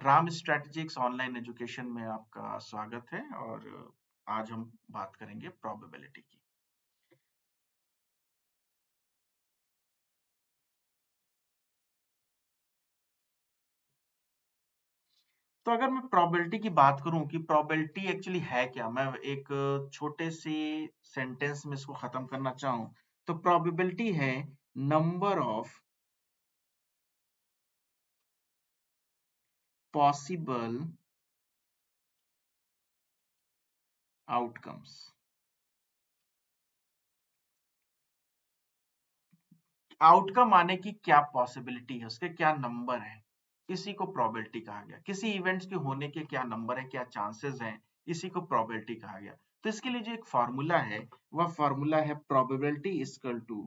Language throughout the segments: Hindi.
राम स्ट्रैटेजिक्स ऑनलाइन एजुकेशन में आपका स्वागत है और आज हम बात करेंगे प्रोबेबिलिटी की। तो अगर मैं प्रोबेबिलिटी की बात करूं कि प्रोबेबिलिटी एक्चुअली है क्या, मैं एक छोटे से सेंटेंस में इसको खत्म करना चाहूं तो प्रोबेबिलिटी है number of possible outcomes. Outcome आने की क्या पॉसिबिलिटी है, उसके क्या नंबर है, इसी को प्रोबेबिलिटी कहा गया। किसी इवेंट्स के होने के क्या नंबर है, क्या चांसेस हैं, इसी को प्रोबेबिलिटी कहा गया। तो इसके लिए जो एक फॉर्मूला है वह फॉर्मूला है probability equal to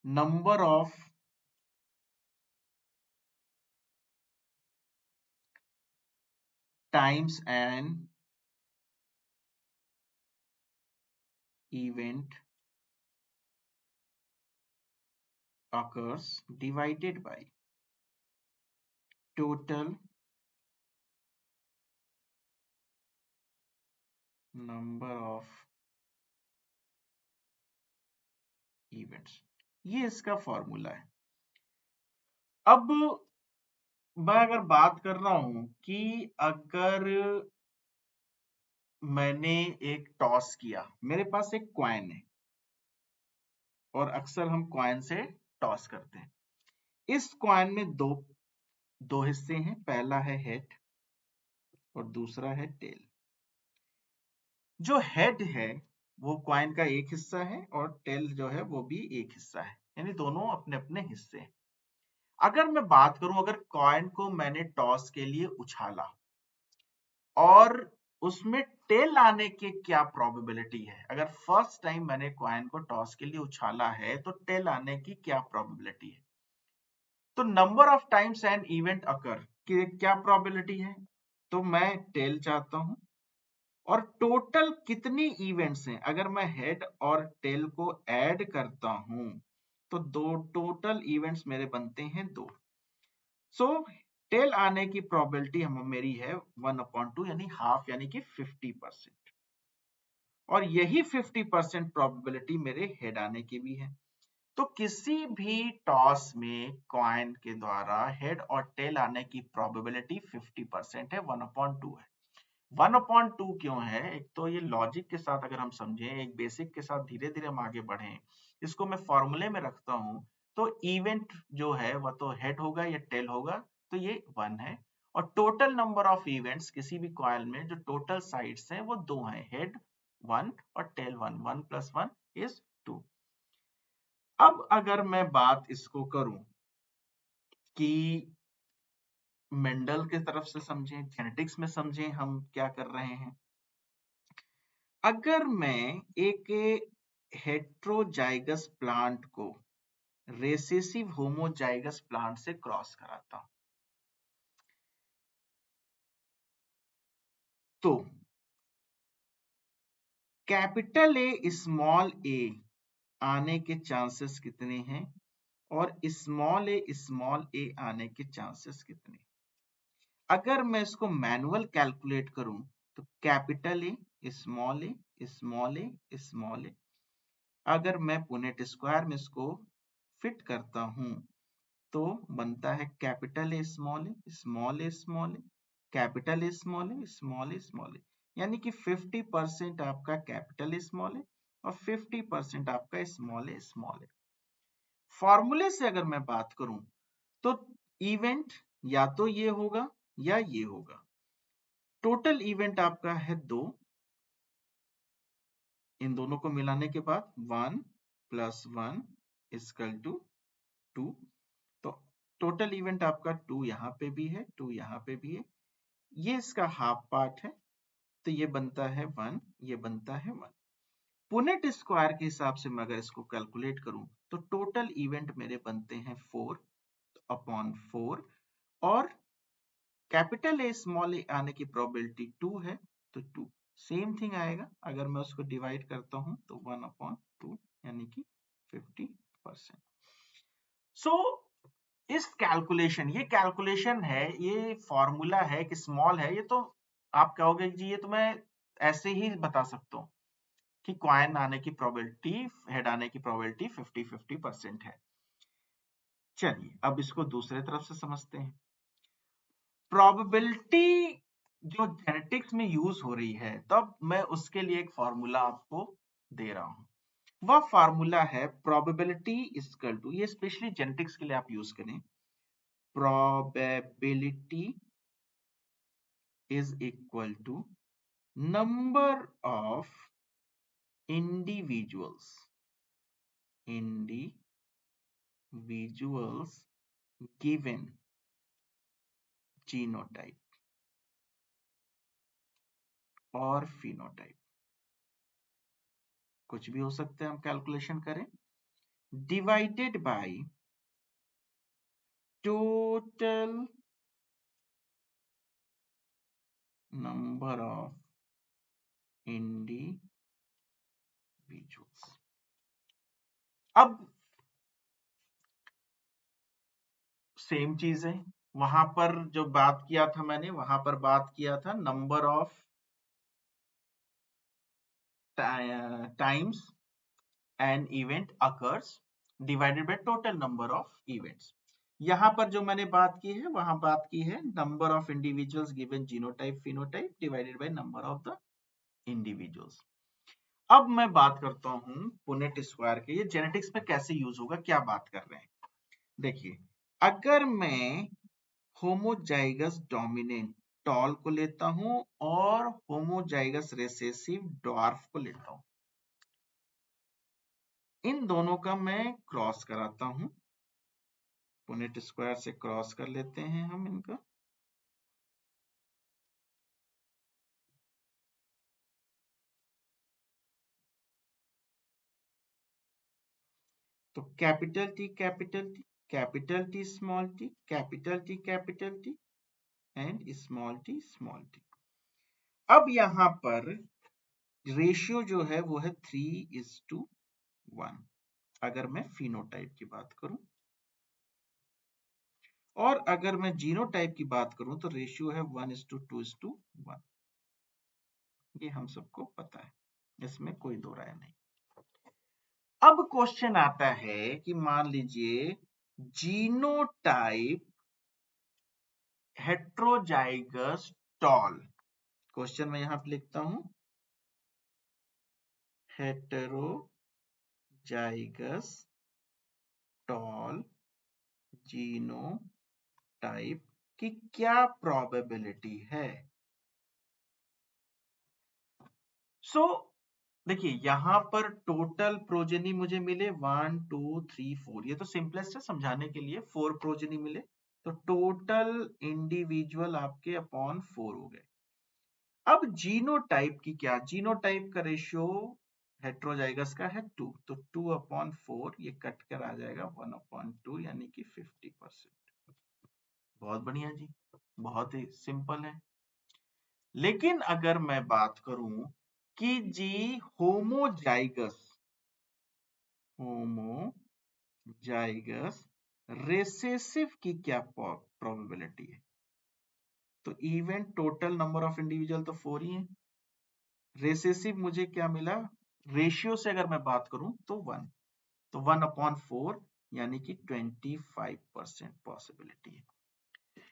number of times an event occurs divided by total number of events। ये इसका फॉर्मूला है। अब मैं अगर बात कर रहा हूं कि अगर मैंने एक टॉस किया, मेरे पास एक कॉइन है और अक्सर हम कॉइन से टॉस करते हैं। इस कॉइन में दो दो हिस्से हैं, पहला है हेड और दूसरा है टेल। जो हेड है वो कॉइन का एक हिस्सा है और टेल जो है वो भी एक हिस्सा है, यानी दोनों अपने अपने हिस्से हैं। अगर मैं बात करूं, अगर कॉइन को मैंने टॉस के लिए उछाला और उसमें टेल आने की क्या प्रोबेबिलिटी है, अगर फर्स्ट टाइम मैंने कॉइन को टॉस के लिए उछाला है तो टेल आने की क्या प्रोबेबिलिटी है। तो number of times an event occur की क्या प्रोबेबिलिटी है, तो मैं टेल चाहता हूं और टोटल कितनी इवेंट्स हैं, अगर मैं हेड और टेल को ऐड करता हूं तो दो टोटल इवेंट्स मेरे बनते हैं दो। सो टेल आने की प्रोबेबिलिटी हम मेरी है 1/2 यानी हाफ, यानी कि 50%। और यही 50% प्रोबेबिलिटी मेरे हेड आने की भी है। तो किसी भी टॉस में कॉइन के द्वारा हेड और टेल आने की प्रोबेबिलिटी 50% है, 1/2 है। 1/2 क्यों है? एक तो ये लॉजिक के साथ अगर हम समझें, एक बेसिक के साथ धीरे धीरे हम आगे बढ़ें, इसको मैं फॉर्मूले में रखता हूं तो इवेंट जो है वह तो हेड होगा या टेल होगा, तो ये 1 है। और टोटल नंबर ऑफ इवेंट्स किसी भी कॉइल में जो टोटल साइड्स हैं वो 2 हैं, हेड 1 और टेल 1, 1 + 1 = 2। अब अगर मैं बात इसको करूं कि मेंडल की तरफ से समझें, जेनेटिक्स में समझें हम क्या कर रहे हैं। अगर मैं एक हेट्रोजाइगस प्लांट को रेसेसिव होमोजाइगस प्लांट से क्रॉस कराता हूं तो कैपिटल ए स्मॉल ए आने के चांसेस कितने हैं और स्मॉल ए आने के चांसेस कितने। अगर मैं इसको मैनुअल कैलकुलेट करूं तो capital A small A small A small A, अगर मैं पुनेट स्क्वायर में इसको फिट करता हूं तो बनता है capital A small A small A small A capital A small A small A small A, यानी कि 50% आपका कैपिटल ए स्मॉल ए और 50% आपका स्मॉल ए स्मॉल ए। फॉर्मूले से अगर मैं बात करूं तो इवेंट या तो ये होगा या ये होगा। टोटल इवेंट आपका है 2, इन दोनों को मिलाने के बाद 1 + 1 = 2। तो टोटल इवेंट आपका 2 यहाँ पे भी है, 2 यहाँ पे भी है, ये इसका हाफ पार्ट है तो ये बनता है 1, ये बनता है 1। पुनेट स्क्वायर के हिसाब से मैं अगर इसको कैलकुलेट करूं तो टोटल इवेंट मेरे बनते हैं 4/4 और कैपिटल ए स्मॉल ए आने की प्रोबेबिलिटी 2 है तो 2 सेम थिंग आएगा। अगर मैं उसको डिवाइड करता हूं तो 1/2 यानी कि 50%। सो इस कैलकुलेशन, ये कैलकुलेशन है, ये फॉर्मूला है कि स्मॉल है, ये तो आप कहोगे जी ये तो मैं ऐसे ही बता सकता हूँ कि कॉइन आने की प्रोबेबिलिटी, हेड आने की प्रोबेबिलिटी 50-50% है। चलिए अब इसको दूसरे तरफ से समझते हैं। प्रोबेबिलिटी जो जेनेटिक्स में यूज हो रही है, तब मैं उसके लिए एक फॉर्मूला आपको दे रहा हूं। वह फॉर्मूला है प्रोबेबिलिटी इक्वल टू, ये स्पेशली जेनेटिक्स के लिए आप यूज करें, probability is equal to number of individuals given genotype और phenotype, कुछ भी हो सकते हैं, हम कैलकुलेशन करें, divided by total number of individuals. अब सेम चीज है, वहां पर जो बात किया था मैंने, वहां पर बात किया था number of times an event occurs divided by total number of events. यहां पर जो मैंने बात की है, वहां बात की है number of individuals given genotype phenotype divided by number of the individuals. अब मैं बात करता हूं पुनेट स्क्वायर के, ये जेनेटिक्स में कैसे यूज होगा, क्या बात कर रहे हैं। देखिए, अगर मैं होमोजाइगस डोमिनेंट टॉल को लेता हूं और होमोजाइगस रिसेसिव ड्वार्फ को लेता हूं, इन दोनों का मैं क्रॉस कराता हूं, पुनेट स्क्वायर से क्रॉस कर लेते हैं हम इनका। तो capital T capital T, capital T small T, capital T capital T and small T small T. अब यहां पर रेशियो जो है वो है 3:1 अगर मैं फिनोटाइप की बात करूं, और अगर मैं जीनोटाइप की बात करूं तो रेशियो है 1:2:1। ये हम सबको पता है, इसमें कोई दो राय नहीं। अब क्वेश्चन आता है कि मान लीजिए जीनोटाइप हेट्रोजाइगस टॉल, क्वेश्चन मैं यहां पे लिखता हूं हेटेरोजाइगस टॉल जीनोटाइप की क्या प्रोबेबिलिटी है। देखिए यहां पर टोटल प्रोजेनी मुझे मिले 1 2 3 4, ये तो सिंपलेस्ट है समझाने के लिए, 4 प्रोजेनी मिले, तो टोटल इंडिविजुअल आपके अपॉन 4 हो गए। अब जीनोटाइप की क्या, जीनोटाइप का रेशियो हेट्रोजाइगस का है 2, तो 2/4 ये कट कर आ जाएगा 1/2 यानी कि 50%। बहुत बढ़िया जी, बहुत ही सिंपल है। लेकिन अगर मैं बात करूं कि जी होमोजाइगस रेसेसिव की क्या प्रोबेबिलिटी है, तो event total number of individual तो 4 ही है, रेसेसिव मुझे क्या मिला, रेशियो से अगर मैं बात करूं तो 1, तो 1/4 यानी कि 25% पॉसिबिलिटी है।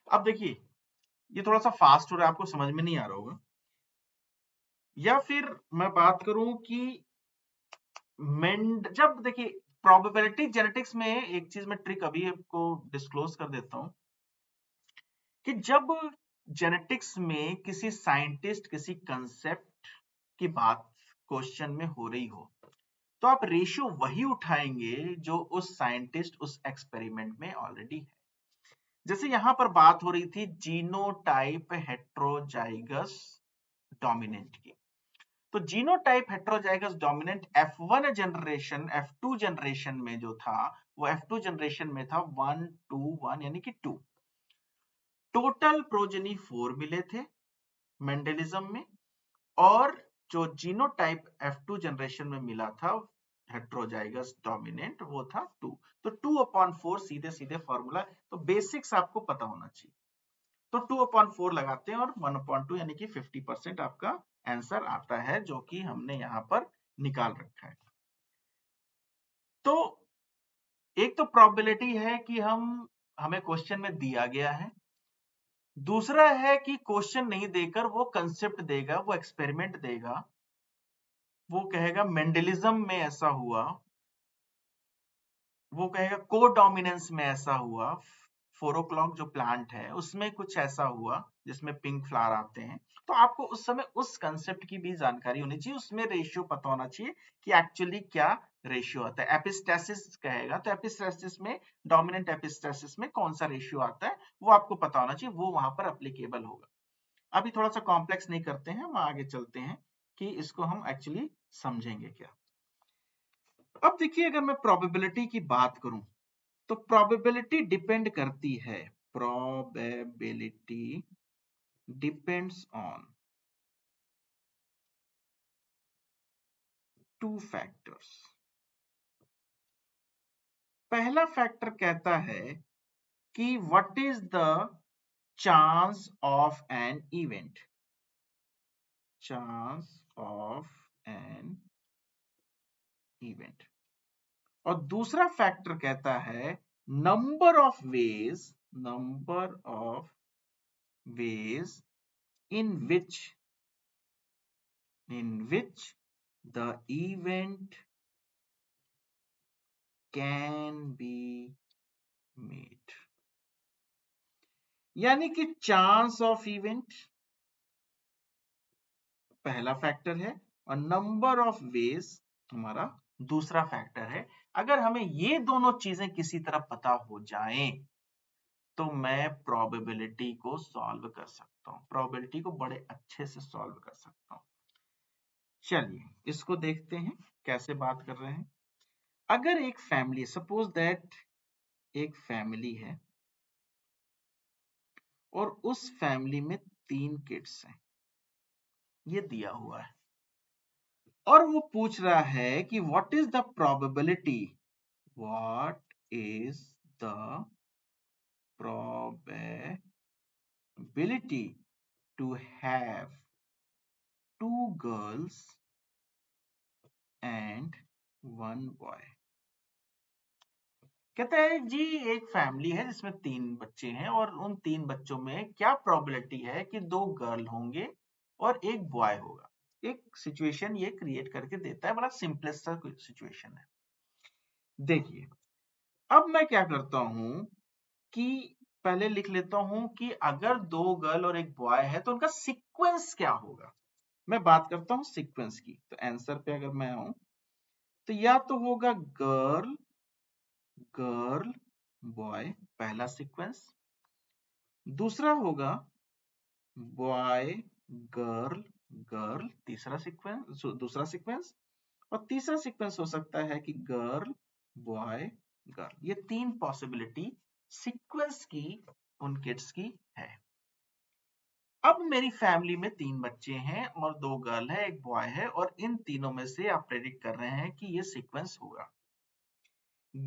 अब देखिए ये थोड़ा सा फास्ट हो रहा है, आपको समझ में नहीं आ रहा होगा, या फिर मैं बात करूं कि जब देखिए प्रोबेबिलिटी जेनेटिक्स में एक चीज मैं ट्रिक अभी आपको डिस्क्लोज कर देता हूं कि जब जेनेटिक्स में किसी साइंटिस्ट किसी कंसेप्ट की बात क्वेश्चन में हो रही हो, तो आप रेशियो वही उठाएंगे जो उस साइंटिस्ट उस एक्सपेरिमेंट में ऑलरेडी है। जैसे यहां पर बात हो रही थी जीनोटाइप हेट्रोजाइगस डोमिनेंट की, तो genotype heterozygous dominant F1 generation F2 generation में जो था, वो F2 जनरेशन में था 1 2 1 यानी कि 2, टोटल प्रोजेनी 4 मिले थे मेंडेलिज्म में, और जो जीनोटाइप F2 जनरेशन में मिला था हेट्रोजाइगस डोमिनेंट वो था 2। तो 2/4 सीधे सीधे फॉर्मूला, तो बेसिक्स आपको पता होना चाहिए। तो 2/4 लगाते हैं और 1/2 यानी कि 50% आपका आंसर आता है, जो कि हमने यहाँ पर निकाल रखा है। तो एक तो प्रोबेबिलिटी है कि हमें क्वेश्चन में दिया गया है, दूसरा है कि क्वेश्चन नहीं देकर वो कंसेप्ट देगा, वो एक्सपेरिमेंट देगा, वो कहेगा मेंडलिज्म में ऐसा हुआ, वो कहेगा कोडोमिनेंस में ऐसा हुआ, 4 o'clock जो प्लांट है उसमें कुछ ऐसा हुआ जिसमें पिंक फ्लावर आते हैं। तो आपको उस समय उस कंसेप्ट की भी जानकारी होनी चाहिए, उसमें रेशियो पता होना चाहिए कि एक्चुअली क्या रेशियो आता है। एपिस्टेसिस कहेगा तो एपिस्टेसिस में, डोमिनेंट एपिस्टेसिस में कौन सा रेशियो आता है वो आपको पता होना चाहिए, वो वहां पर अप्लीकेबल होगा। अभी थोड़ा सा कॉम्प्लेक्स नहीं करते हैं, हम आगे चलते हैं कि इसको हम एक्चुअली समझेंगे क्या। अब देखिए, अगर मैं प्रोबेबिलिटी की बात करूं तो प्रोबेबिलिटी डिपेंड करती है, प्रोबेबिलिटी डिपेंड्स ऑन 2 फैक्टर्स। पहला फैक्टर कहता है कि what is the chance of an event, chance of an event. और दूसरा फैक्टर कहता है number of veg, number of veg in which the event can be made। यानी कि चांस ऑफ इवेंट पहला फैक्टर है और नंबर ऑफ वेज हमारा दूसरा फैक्टर है। अगर हमें ये दोनों चीजें किसी तरह पता हो जाएं तो मैं प्रोबेबिलिटी को सॉल्व कर सकता हूं, प्रोबेबिलिटी को बड़े अच्छे से सॉल्व कर सकता हूं। चलिए इसको देखते हैं कैसे बात कर रहे हैं। अगर एक फैमिली, सपोज दैट एक फैमिली है और उस फैमिली में 3 किड्स हैं, ये दिया हुआ है, और वो पूछ रहा है कि what is the probability, what is the probability to have 2 girls and 1 boy. कहता है जी एक फैमिली है जिसमें 3 बच्चे हैं और उन 3 बच्चों में क्या प्रोबेबिलिटी है कि 2 गर्ल होंगे और 1 बॉय होगा। एक सिचुएशन ये क्रिएट करके देता है, बड़ा सिंपलेस्ट सा सिचुएशन है। देखिए अब मैं क्या करता हूं कि पहले लिख लेता हूं कि अगर 2 गर्ल और 1 बॉय है तो उनका सीक्वेंस क्या होगा। मैं बात करता हूं सीक्वेंस की, तो आंसर पे अगर मैं आऊं तो या तो होगा गर्ल गर्ल बॉय पहला सीक्वेंस, दूसरा होगा बॉय गर्ल गर्ल तीसरा सीक्वेंस, दूसरा सीक्वेंस, और तीसरा सीक्वेंस हो सकता है कि गर्ल बॉय गर्ल। ये 3 पॉसिबिलिटी सीक्वेंस की उन किड्स की है। अब मेरी फैमिली में 3 बच्चे हैं और 2 गर्ल है 1 बॉय है, और इन तीनों में से आप प्रेडिक्ट कर रहे हैं कि ये सीक्वेंस होगा।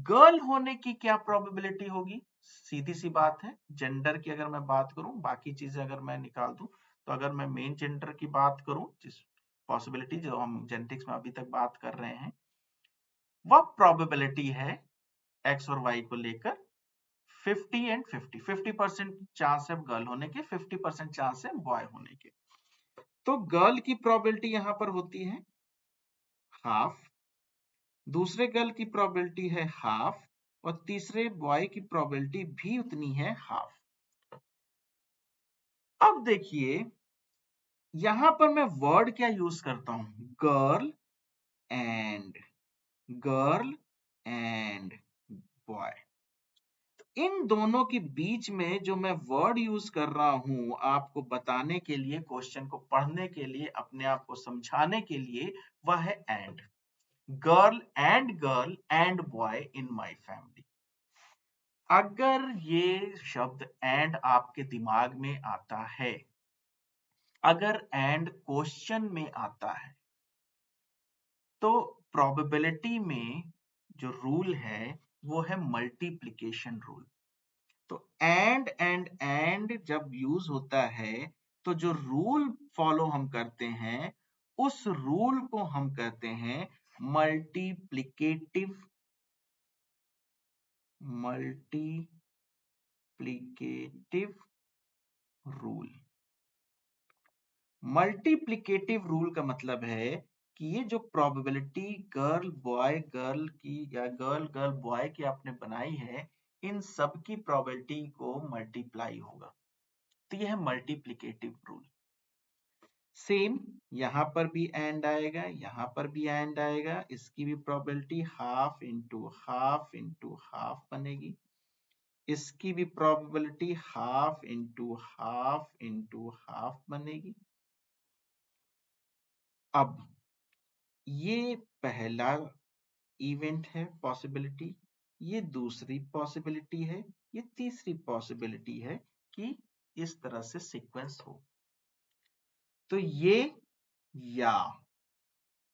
गर्ल होने की क्या प्रोबेबिलिटी होगी, सीधी सी बात है। जेंडर की अगर मैं बात करूं, बाकी चीजें अगर मैं निकाल दूं, तो अगर मैं मेन जेंडर की बात करूं, जिस पॉसिबिलिटी जो हम जेनेटिक्स में अभी तक बात कर रहे हैं, वह प्रोबेबिलिटी है एक्स और वाई को लेकर 50 एंड 50, 50% चांस है गर्ल होने के, 50% चांस है बॉय होने के। तो गर्ल की प्रोबेबिलिटी यहां पर होती है हाफ, दूसरे गर्ल की प्रोबेबिलिटी है हाफ, और तीसरे बॉय की प्रोबेबिलिटी भी उतनी है हाफ। अब देखिए यहां पर मैं वर्ड क्या यूज करता हूं, girl and, girl and boy. इन दोनों के बीच में जो मैं वर्ड यूज कर रहा हूं आपको बताने के लिए, क्वेश्चन को पढ़ने के लिए, अपने आप को समझाने के लिए, वह है and. Girl and boy in my family. अगर ये शब्द एंड आपके दिमाग में आता है, अगर एंड क्वेश्चन में आता है, तो प्रोबेबिलिटी में जो रूल है वो है मल्टीप्लिकेशन रूल। तो एंड जब यूज होता है तो जो रूल फॉलो हम करते हैं उस रूल को हम कहते हैं मल्टीप्लिकेटिव रूल। मल्टीप्लिकेटिव रूल का मतलब है कि ये जो प्रोबेबिलिटी गर्ल बॉय गर्ल की या गर्ल गर्ल बॉय की आपने बनाई है, इन सब की प्रोबेबिलिटी को मल्टीप्लाई होगा, तो ये है मल्टीप्लिकेटिव रूल। सेम यहां पर भी एंड आएगा, यहां पर भी एंड आएगा, इसकी भी प्रोबेबिलिटी हाफ इंटू हाफ बनेगी, इसकी भी प्रोबेबिलिटी हाफ इंटू हाफ बनेगी। अब ये पहला इवेंट है पॉसिबिलिटी, ये दूसरी पॉसिबिलिटी है, ये तीसरी पॉसिबिलिटी है कि इस तरह से सीक्वेंस हो। तो ये या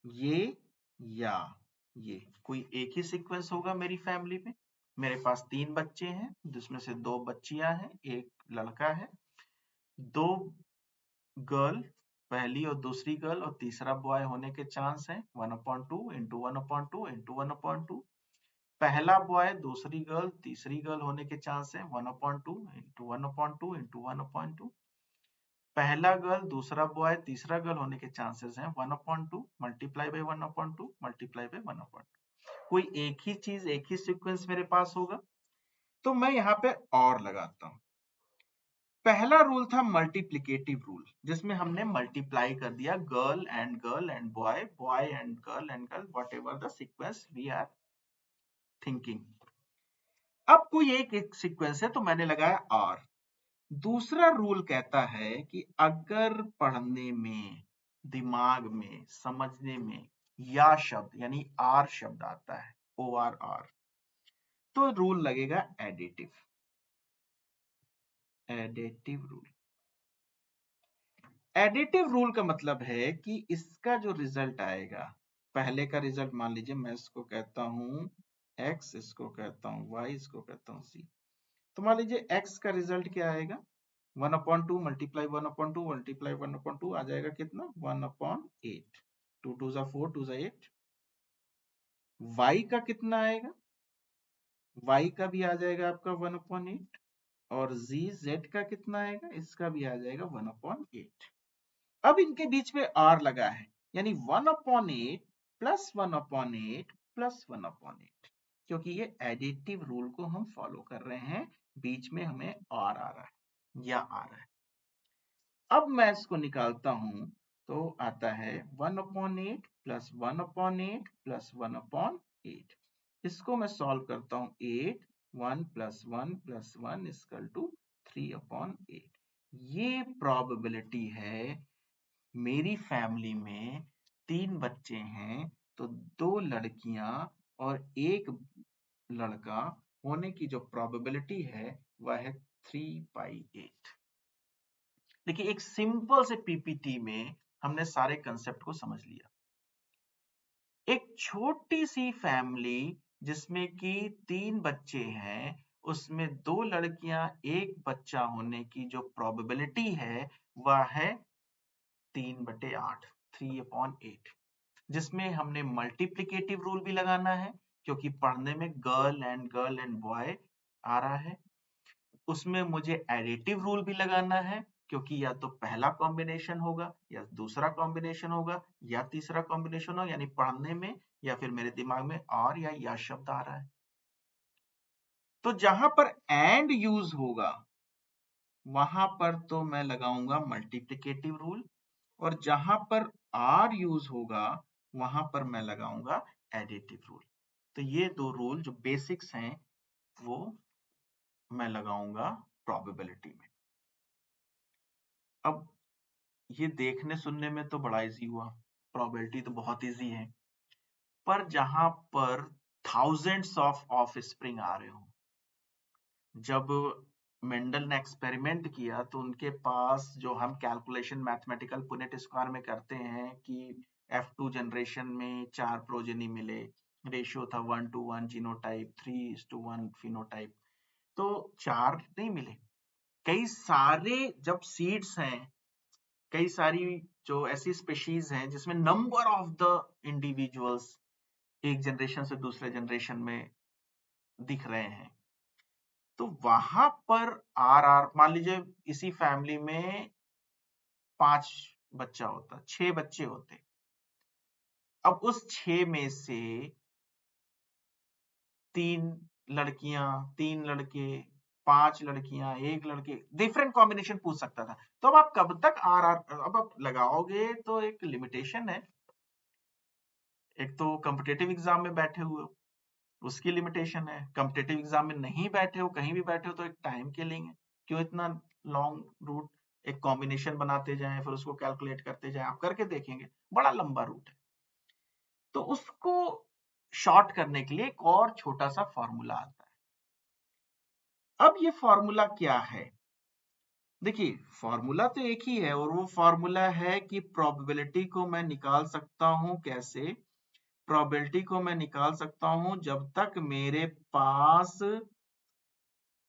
ये कोई एक ही सीक्वेंस होगा मेरी फैमिली में। मेरे पास 3 बच्चे हैं जिसमें से 2 बच्चियां हैं, एक लड़का है, 2 गर्ल, पहली और दूसरी गर्ल और तीसरा बॉय होने के चांस हैं 1/2 इंटू 1/2 इंटू 1/2। पहला बॉय, दूसरी गर्ल, तीसरी गर्ल होने के चांस है 1/2 इंटू 1/2 इंटू 1/2। पहला गर्ल, दूसरा बॉय, तीसरा गर्ल होने के चांसेस हैं 1/2 मल्टीप्लाई बाय 1/2 मल्टीप्लाई बाय 1/2। कोई एक ही चीज, एक ही सीक्वेंस मेरे पास होगा, तो मैं यहाँ पे और लगाता हूं। पहला रूल था मल्टीप्लिकेटिव रूल, जिसमें हमने मल्टीप्लाई कर दिया girl and boy, boy and girl, whatever the sequence we are thinking. अब कोई एक सीक्वेंस है तो मैंने लगाया आर। दूसरा रूल कहता है कि अगर पढ़ने में, दिमाग में, समझने में या शब्द यानी आर शब्द आता है, ORR, तो रूल लगेगा एडिटिव रूल। एडिटिव रूल का मतलब है कि इसका जो रिजल्ट आएगा, पहले का रिजल्ट मान लीजिए मैं इसको कहता हूं x, इसको कहता हूं y, इसको कहता हूं c। तो मान लीजिए x का रिजल्ट क्या आएगा, 1/2 मल्टीप्लाई 1/2 मल्टीप्लाई 1/2 आ जाएगा कितना, 1/8। 2 2 जा 4, 2 जा 8। y का कितना आएगा, y का भी आ जाएगा आपका 1/8। और z का कितना आएगा, इसका भी आ जाएगा 1/8। अब इनके बीच में r लगा है, यानी 1/8 प्लस 1/8 प्लस 1/8, क्योंकि ये एडिटिव रूल को हम फॉलो कर रहे हैं, बीच में हमें r आ रहा है या आ रहा है। अब मैं इसको निकालता हूं तो आता है 1/8 प्लस 1/8 प्लस 1/8। इसको मैं सॉल्व करता हूं 8, 1 प्लस 1 प्लस 1 इक्वल टू 3/8। ये प्रोबेबिलिटी है मेरी फैमिली में 3 बच्चे हैं तो 2 लड़कियां और 1 लड़का होने की जो प्रोबेबिलिटी है वह है 3/8। देखिए एक सिंपल से पीपीटी में हमने सारे कंसेप्ट को समझ लिया। एक छोटी सी फैमिली जिसमें कि 3 बच्चे हैं, उसमें 2 लड़कियां 1 बच्चा होने की जो प्रोबेबिलिटी है वह है 3/8, 3/8, जिसमें हमने मल्टीप्लिकेटिव रूल भी लगाना है क्योंकि पढ़ने में गर्ल एंड बॉय आ रहा है। उसमें मुझे एडिटिव रूल भी लगाना है क्योंकि या तो पहला कॉम्बिनेशन होगा या दूसरा कॉम्बिनेशन होगा या तीसरा कॉम्बिनेशन होगा, यानी पढ़ने में या फिर मेरे दिमाग में और या शब्द आ रहा है। तो जहां पर एंड यूज होगा वहां पर तो मैं लगाऊंगा मल्टीप्लिकेटिव रूल, और जहां पर आर यूज होगा वहां पर मैं लगाऊंगा एडिटिव रूल। तो ये 2 रूल जो बेसिक्स हैं वो मैं लगाऊंगा प्रोबेबिलिटी में। अब ये देखने सुनने में तो बड़ा इजी हुआ, प्रोबेबिलिटी तो बहुत इजी है, पर जहां पर थाउजेंड्स ऑफ स्प्रिंग आ रहे हो, जब मेंडल ने एक्सपेरिमेंट किया तो उनके पास जो हम कैलकुलेशन मैथमेटिकल पुनेट स्क्वायर में करते हैं कि F2 जनरेशन में 4 प्रोजेनी मिले, रेशियो था 1:1 जीनोटाइप, 3:1 फिनोटाइप, तो 4 नहीं मिले। कई सारे जब सीड्स हैं, कई सारी जो ऐसी स्पीशीज हैं जिसमें नंबर ऑफ द इंडिविजुअल्स एक जनरेशन से दूसरे जनरेशन में दिख रहे हैं, तो वहां पर आर मान लीजिए इसी फैमिली में 5 बच्चा होता, 6 बच्चे होते, अब उस 6 में से 3 लड़कियां, 3 लड़के, 5 लड़कियां, 1 लड़के, डिफरेंट कॉम्बिनेशन पूछ सकता था। तो अब आप कब तक अब आप लगाओगे, तो एक लिमिटेशन है। एक तो कॉम्पिटेटिव एग्जाम में बैठे हुए हो, उसकी लिमिटेशन है। कॉम्पिटेटिव एग्जाम में नहीं बैठे हो, कहीं भी बैठे हो, तो एक टाइम के लेंगे। क्यों इतना लॉन्ग रूट, एक कॉम्बिनेशन बनाते जाएं, फिर उसको कैलकुलेट करते जाएं, आप करके देखेंगे, बड़ा लंबा रूट है। तो उसको शॉर्ट करने के लिए एक और छोटा सा फॉर्मूला आता है। अब ये फॉर्मूला क्या है? देखिए, फॉर्मूला तो एक ही है, और वो फॉर्मूला है कि प्रोबेबिलिटी को मैं निकाल सकता हूं कैसे? प्रोबेबिलिटी को मैं निकाल सकता हूं जब तक मेरे पास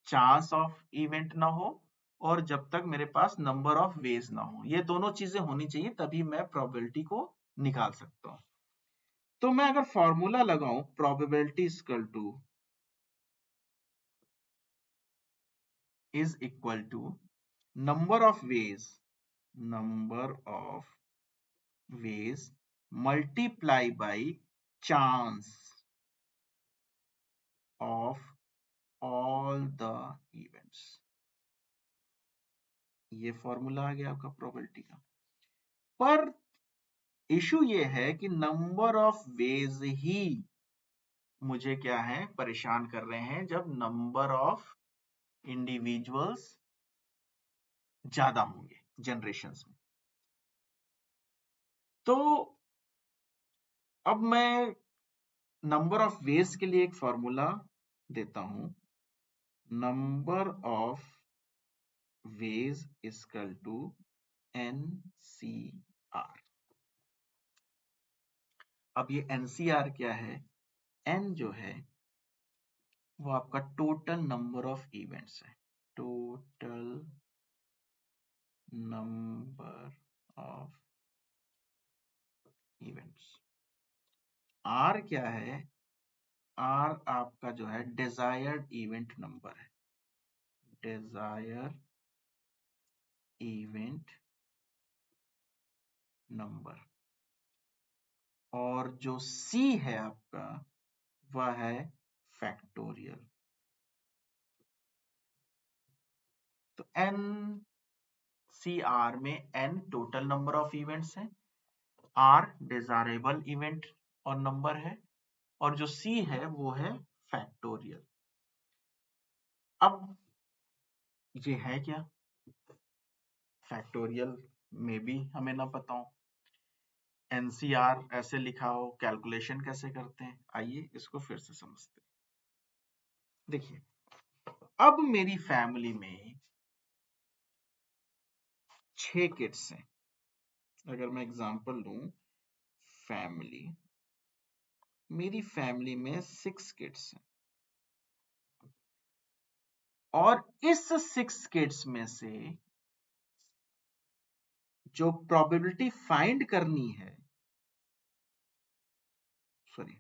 चांस ऑफ इवेंट ना हो, और जब तक मेरे पास नंबर ऑफ वेज ना हो। ये दोनों चीजें होनी चाहिए, तभी मैं प्रोबेबिलिटी को निकाल सकता हूं। तो मैं अगर फॉर्मूला लगाऊं, probability equal to is equal to number of ways multiply by chance of all the events। ये फॉर्मूला आ गया आपका प्रोबेबिलिटी का। पर इशू ये है कि नंबर ऑफ वेज ही मुझे क्या है, परेशान कर रहे हैं, जब नंबर ऑफ इंडिविजुअल्स ज्यादा होंगे जनरेशन्स में। तो अब मैं नंबर ऑफ वेज के लिए एक फॉर्मूला देता हूं, number of ways equal to NCR। अब ये NCR क्या है? N जो है वो आपका टोटल नंबर ऑफ इवेंट्स है, total number of events. R क्या है? R आपका जो है डिजायर्ड इवेंट नंबर है, डिजायर इवेंट नंबर। और जो C है आपका, वह है फैक्टोरियल। तो NCR में N total number of events है, R डिजायरेबल इवेंट और नंबर है, और जो C है वो है फैक्टोरियल। अब ये है क्या? फैक्टोरियल में भी हमें ना पता हो, NCR ऐसे लिखा हो, कैलकुलेशन कैसे करते हैं? आइए इसको फिर से समझते हैं। देखिए, अब मेरी फैमिली में 6 किड्स हैं। अगर मैं एग्जांपल लूं, मेरी फैमिली में 6 किड्स हैं, और इस 6 किड्स में से जो प्रोबेबिलिटी फाइंड करनी है, सॉरी,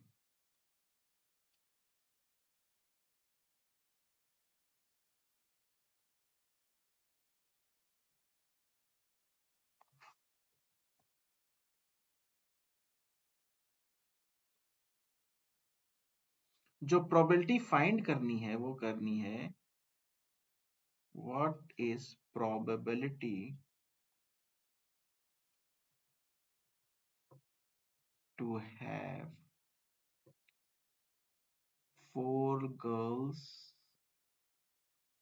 जो प्रोबेबिलिटी फाइंड करनी है वो करनी है, what is probability to have 4 girls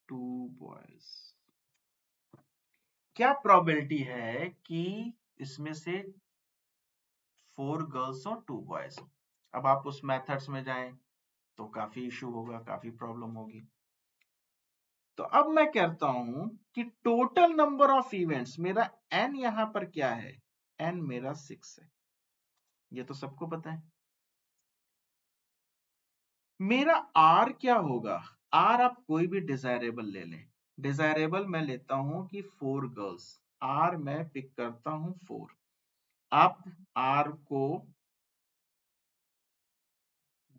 2 boys. क्या प्रोबेबिलिटी है कि इसमें से 4 गर्ल्स और 2 बॉयज? अब आप उस मेथड्स में जाएं तो काफी इशू होगा, काफी प्रॉब्लम होगी। तो अब मैं कहता हूं कि टोटल नंबर ऑफ इवेंट्स, मेरा N यहां पर क्या है? N मेरा 6 है। ये तो सबको पता है। मेरा आर क्या होगा? आर आप कोई भी डिजायरेबल ले लें। डिजायरेबल मैं लेता हूं कि 4 गर्ल्स। आर मैं पिक करता हूं 4। आप आर को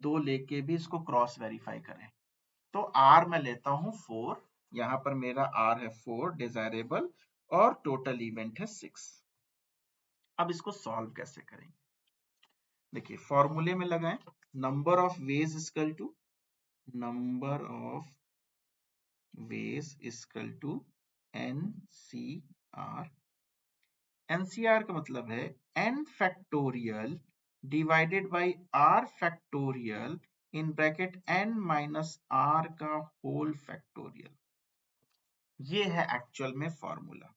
2 लेके भी इसको क्रॉस वेरीफाई करें। तो आर मैं लेता हूं 4, यहां पर मेरा आर है 4 डिजायरेबल, और टोटल इवेंट है 6। अब इसको सॉल्व कैसे करेंगे? देखिए फॉर्मूले में लगाएं, number of ways equal to number of ways equal to NCR। NCR का मतलब है n factorial divided by r factorial in bracket n minus r का होल फैक्टोरियल। ये है एक्चुअल में फॉर्मूला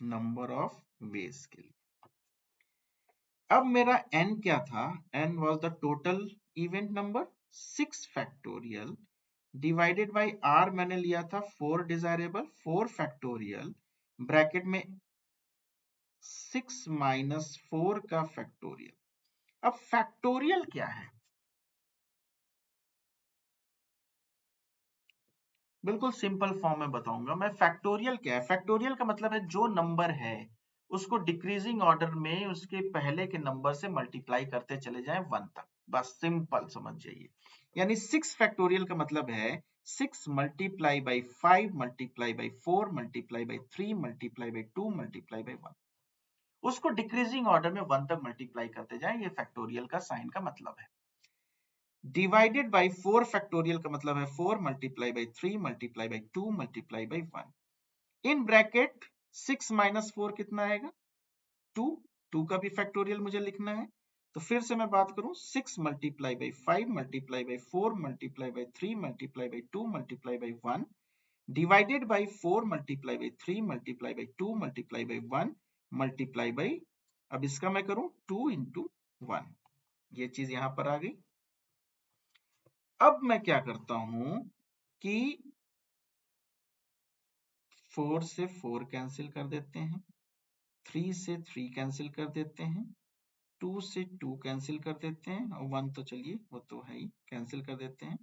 नंबर ऑफ वेज के लिए। अब मेरा n क्या था? n was the total event number 6 factorial divided by r मैंने लिया था 4 डिजायरेबल 4 फैक्टोरियल ब्रैकेट में 6 माइनस 4 का फैक्टोरियल। अब फैक्टोरियल क्या है? बिल्कुल सिंपल फॉर्म में बताऊंगा मैं। फैक्टोरियल क्या है? फैक्टोरियल का मतलब है जो नंबर है उसको डिक्रीजिंग ऑर्डर में उसके पहले के नंबर से मल्टीप्लाई करते चले जाएं 1 तक। बस सिंपल समझ जाइए। यानी 6 फैक्टोरियल का मतलब है 6 multiply by 5 multiply by 4 multiply by 3 multiply by 2 multiply by 1। उसको डिक्रीजिंग ऑर्डर में 1 तक मल्टीप्लाई करते जाएं। ये फैक्टोरियल का साइन का मतलब है। डिवाइडेड बाई 4 फैक्टोरियल का मतलब है 4 multiply by 3 multiply by 2 multiply by 1। In bracket 6 minus 4 कितना आएगा? 2। 2 का भी फैक्टोरियल मुझे लिखना है। तो फिर से मैं बात करूं, 6 multiply by 5 multiply by 4 multiply by 3 multiply by 2 multiply by 1 divided by 4 multiply by 3 multiply by 2 multiply by 1 multiply by, अब इसका मैं करूं 2 इंटू 1। ये चीज यहां पर आ गई। अब मैं क्या करता हूं कि 4 से 4 कैंसिल कर देते हैं, 3 से 3 कैंसिल कर देते हैं, 2 से 2 कैंसिल कर देते हैं, और 1 तो चलिए वो तो है ही, कैंसिल कर देते हैं।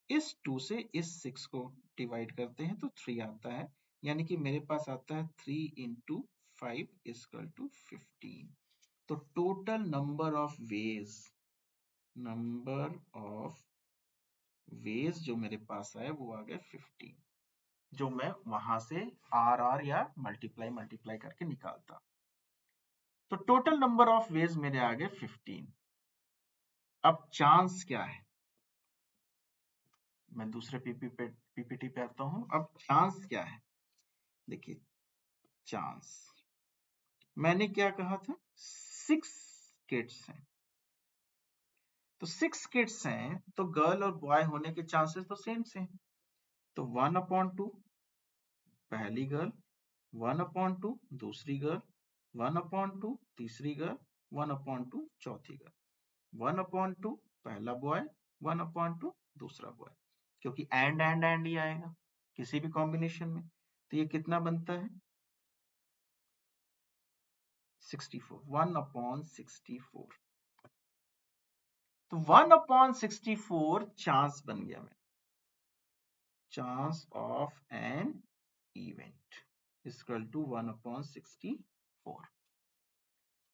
इस 2 से इस 6 को डिवाइड करते हैं तो 3 आता है। यानी कि मेरे पास आता है 3 इंटू 5 इक्वल टू 15। तो टोटल नंबर ऑफ वेज जो मेरे पास है वो आ गया 15, जो मैं वहां से आर या मल्टीप्लाई करके निकालता। तो टोटल नंबर ऑफ वेज मेरे आ गए 15। अब चांस क्या है? मैं दूसरे पीपीटी पे आता हूं। अब चांस क्या है? देखिए चांस मैंने क्या कहा था? 6 किड्स हैं। तो 6 किड्स हैं तो गर्ल और बॉय होने के चांसेस तो सेम से हैं। तो 1/2 पहली गर्ल, 1/2 दूसरी गर्ल, 1/2 तीसरी गर्ल, 1/2 चौथी गर्ल, 1/2 पहला बॉय, 1/2 दूसरा बॉय, क्योंकि एंड ही आएगा किसी भी कॉम्बिनेशन में। तो ये कितना बनता है? 64, 1/64। तो 1/64 चांस बन गया मेरा। Chance of an event equal to 1/64।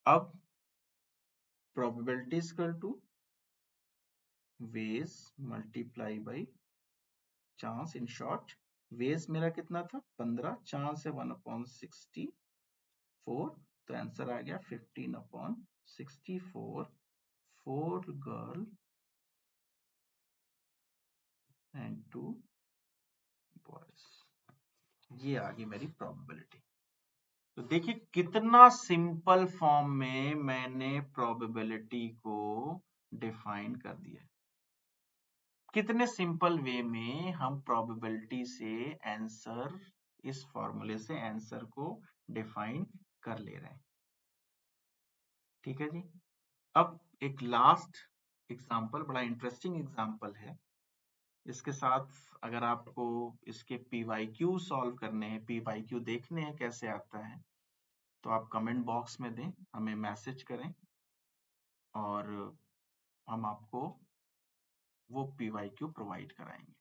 अब probability equal to ways multiply by chance. In short ways मेरा कितना था? 15, चांस है 1/64, तो आंसर आ गया 15/64। 4 गर्ल एंड 2 बॉयज। ये आ गई मेरी प्रोबेबिलिटी। तो देखिए कितना सिंपल फॉर्म में मैंने प्रोबेबिलिटी को डिफाइन कर दिया। कितने सिंपल वे में हम प्रोबेबिलिटी से आंसर, इस फॉर्मूले से आंसर को डिफाइन कर ले रहे हैं। ठीक है जी। अब एक लास्ट एग्जांपल, बड़ा इंटरेस्टिंग एग्जांपल है। इसके साथ अगर आपको इसके PYQ सॉल्व करने हैं, PYQ देखने हैं कैसे आता है, तो आप कमेंट बॉक्स में दें, हमें मैसेज करें और हम आपको वो PYQ प्रोवाइड कराएंगे।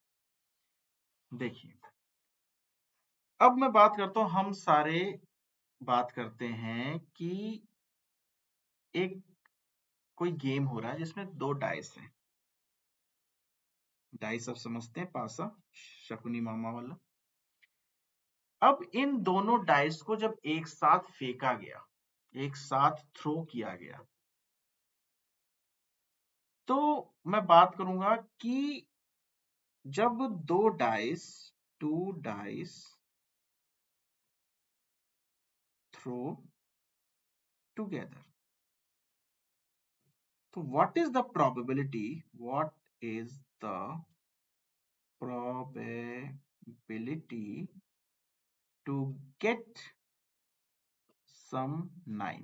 देखिए, अब मैं बात करता हूं, हम सारे बात करते हैं कि एक कोई गेम हो रहा है जिसमें 2 डाइस हैं। डाइस आप समझते हैं, पासा शकुनी मामा वाला। अब इन दोनों डाइस को जब एक साथ फेंका गया, एक साथ थ्रो किया गया, तो मैं बात करूंगा कि जब 2 डाइस, 2 डाइस थ्रो टुगेदर, तो what is the probability, what is the probability to get some 9?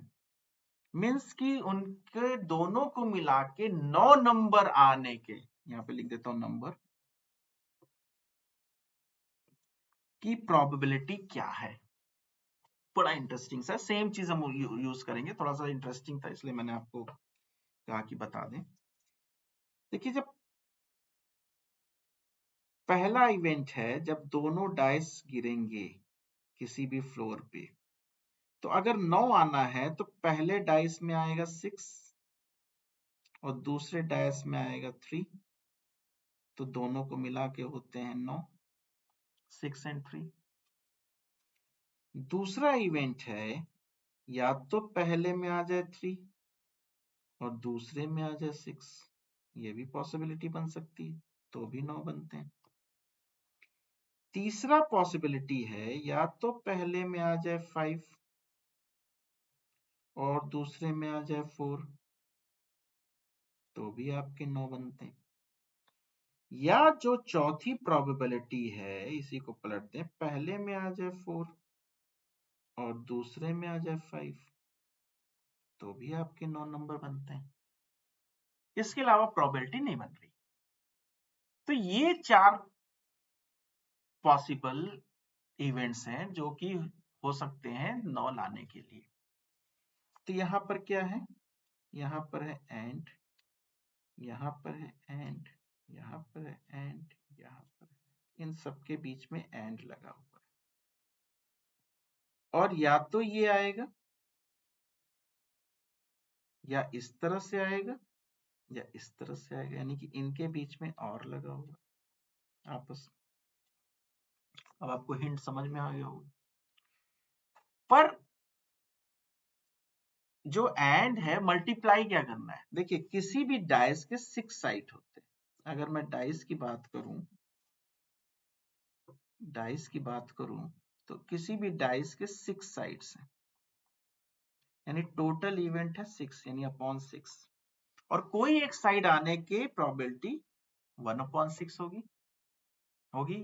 Means कि उनके दोनों को मिला के 9 नंबर आने के, यहां पे लिख देता हूं नंबर की प्रोबेबिलिटी क्या है। बड़ा इंटरेस्टिंग सा, सेम चीज हम यूज करेंगे, थोड़ा सा इंटरेस्टिंग था इसलिए मैंने आपको कहा कि बता दें। देखिए, जब पहला इवेंट है जब दोनों डाइस गिरेंगे किसी भी फ्लोर पे, तो अगर 9 आना है तो पहले डाइस में आएगा 6 और दूसरे डाइस में आएगा 3, तो दोनों को मिला के होते हैं 9, 6 एंड 3। दूसरा इवेंट है या तो पहले में आ जाए 3 और दूसरे में आ जाए 6, ये भी पॉसिबिलिटी बन सकती है, तो भी 9 बनते हैं। तीसरा पॉसिबिलिटी है या तो पहले में आ जाए 5 और दूसरे में आ जाए 4, तो भी आपके 9 बनते हैं। या जो चौथी प्रोबेबिलिटी है, इसी को पलट दें, पहले में आ जाए 4 और दूसरे में आ जाए 5, तो भी आपके 9 नंबर बनते हैं। इसके अलावा प्रोबेबिलिटी नहीं बन रही। तो ये 4 पॉसिबल इवेंट्स हैं जो कि हो सकते हैं 9 लाने के लिए। तो यहां पर क्या है, यहां पर है एंड, यहां पर है एंड, यहां पर है एंड, यहां पर है, इन सबके बीच में एंड लगा हुआ है। और या तो ये आएगा या इस तरह से आएगा या इस तरह से आएगा, यानी कि इनके बीच में और लगा हुआ है आपस में। अब आपको हिंट समझ में आ गया होगा। पर जो एंड है, मल्टीप्लाई क्या करना है। देखिए, किसी भी डाइस के 6 साइड होते हैं। अगर मैं डाइस की बात करूं, तो किसी भी डाइस के 6 साइड्स हैं, यानी टोटल इवेंट है 6, यानी अपॉन 6, और कोई एक साइड आने की प्रोबेबिलिटी 1/6 होगी।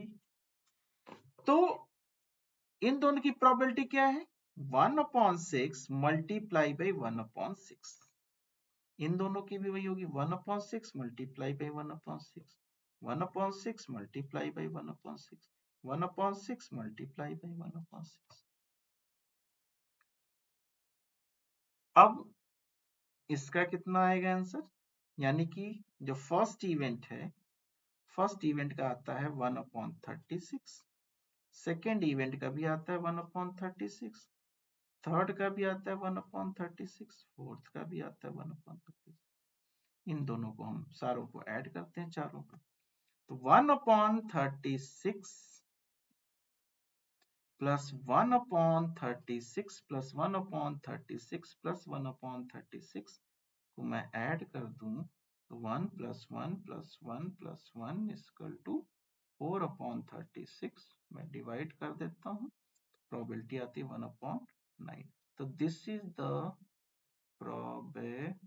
तो इन दोनों की प्रोबेबिलिटी क्या है, 1/6 मल्टीप्लाई बाई 1/6। इन दोनों की भी वही होगी, 1/6 multiply by 1/6, 1/6 multiply by 1/6, 1/6 multiply by 1/6। अब इसका कितना आएगा आंसर, यानी कि जो फर्स्ट इवेंट है, फर्स्ट इवेंट का आता है 1/36, सेकेंड इवेंट का भी आता है 1/36, थर्ड का भी आता है 1/36, फोर्थ का भी आता है 1/36। इन दोनों को हम सारों को ऐड करते हैं, चारों को, तो 1/36 प्लस 1/36 प्लस 1/36 प्लस 1/36 को मैं ऐड कर दूं तो 1 plus 1 plus 1 plus 1 equal to 4/36 मैं डिवाइड कर देता हूं, प्रोबेबिलिटी आती है 1/9। तो this is the probability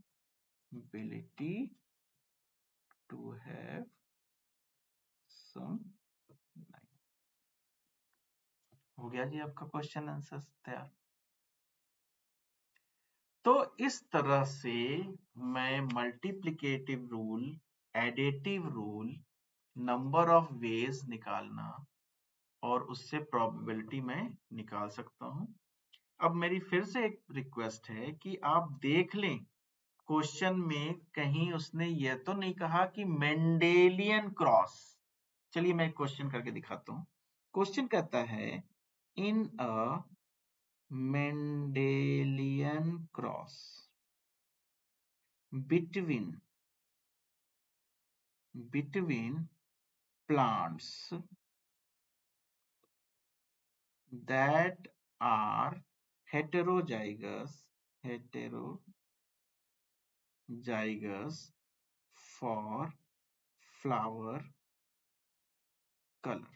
to have some 9। हो गया जी आपका क्वेश्चन आंसर तैयार। तो इस तरह से मैं multiplicative rule, additive rule, number of veg निकालना और उससे प्रोबेबिलिटी में निकाल सकता हूं। अब मेरी फिर से एक रिक्वेस्ट है कि आप देख लें क्वेश्चन में कहीं उसने ये तो नहीं कहा कि मेंडेलियन क्रॉस। चलिए मैं एक क्वेश्चन करके दिखाता हूं। क्वेश्चन कहता है in a Mendelian cross between plants that are heterozygous for flower color।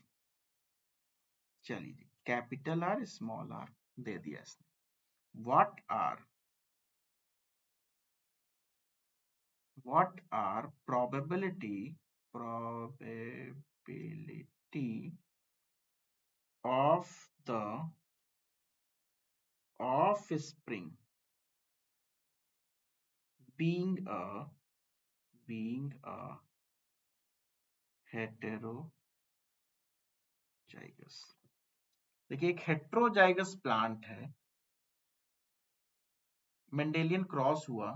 चलिए कैपिटल आर स्मॉल आर दे दिया इसने। what are probability of the offspring being a heterozygous। देखिए एक हेट्रोजाइगस प्लांट है, मेंडेलियन क्रॉस हुआ,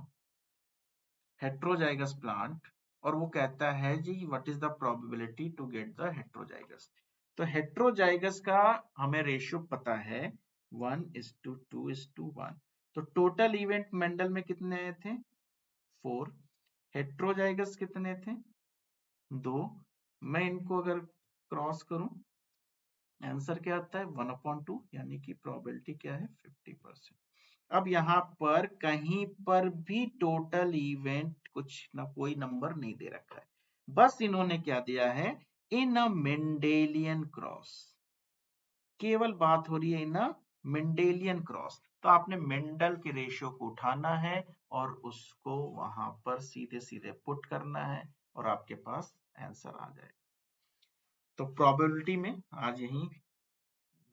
हेट्रोजाइगस प्लांट, और वो कहता है जी what is the probability to get the heterozygous. तो हेट्रोजाइगस का हमें रेशियो पता है 1:2:1। तो टोटल इवेंट मेंडल में कितने आए थे 4, हेट्रोजाइगस कितने थे 2। मैं इनको अगर क्रॉस करूं आंसर क्या आता है 1/2, यानी कि प्रोबेबिलिटी क्या है 50%। अब यहाँ पर कहीं पर भी टोटल इवेंट कुछ ना कोई नंबर नहीं दे रखा है, बस इन्होंने क्या दिया है इन अ मेंडेलियन क्रॉस। केवल बात हो रही है इन अ मेंडेलियन क्रॉस। तो आपने मेंडल के रेशियो को उठाना है और उसको वहां पर सीधे सीधे पुट करना है और आपके पास आंसर आ जाएगा। तो प्रोबेबिलिटी में आज यही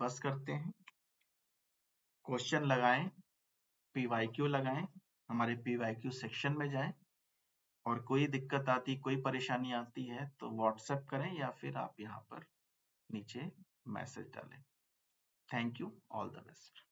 बस करते हैं। क्वेश्चन लगाएं, पीवाईक्यू लगाएं, हमारे पीवाईक्यू सेक्शन में जाएं, और कोई दिक्कत आती, कोई परेशानी आती है तो व्हाट्सएप करें या फिर आप यहाँ पर नीचे मैसेज डालें। Thank you, all the best.